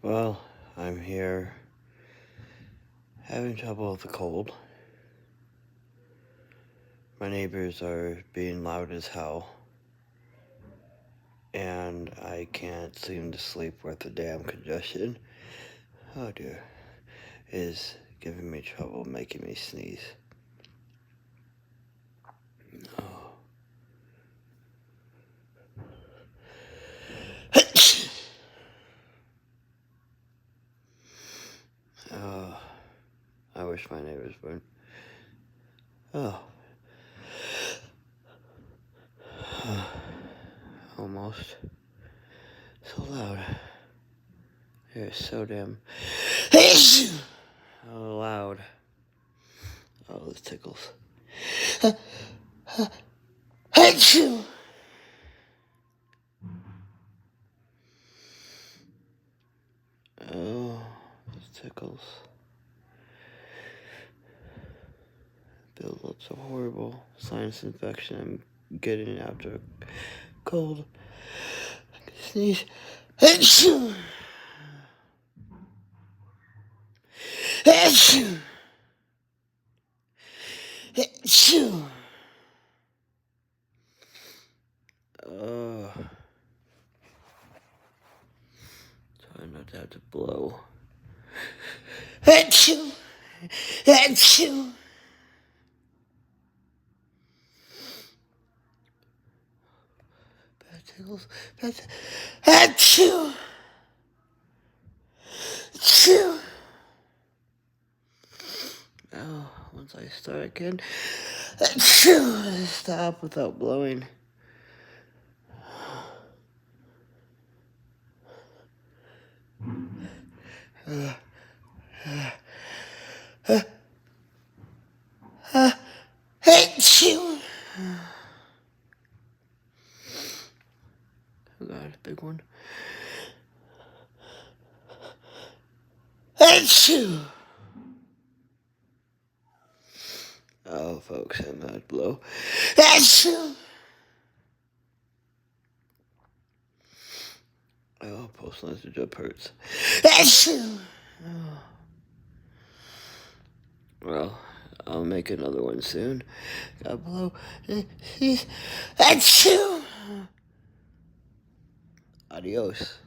Well, I'm here having trouble with the cold. My neighbors are being loud as hell, and I can't seem to sleep with the damn congestion. Oh dear, is giving me trouble, making me sneeze. Oh. Oh, I wish my neighbors weren't. Oh. Almost. So loud. They're so damn loud. Oh, this tickles. Achoo! Oh, this tickles. Builds up so horrible sinus infection I'm getting after a cold. I can sneeze. Achoo! Achoo! Achoo! Oh. Try not to have to blow. Achoo! Achoo! Bad tickles. Bad. Achoo! Achoo! Oh, once I start again, achoo! Stop without blowing. Achoo! Oh god, big one. Achoo! Oh, folks, I'm not blow. Achoo! Oh, post-laser drip hurts. Achoo! Oh. Well, I'll make another one soon. Gotta blow. Achoo! Adios.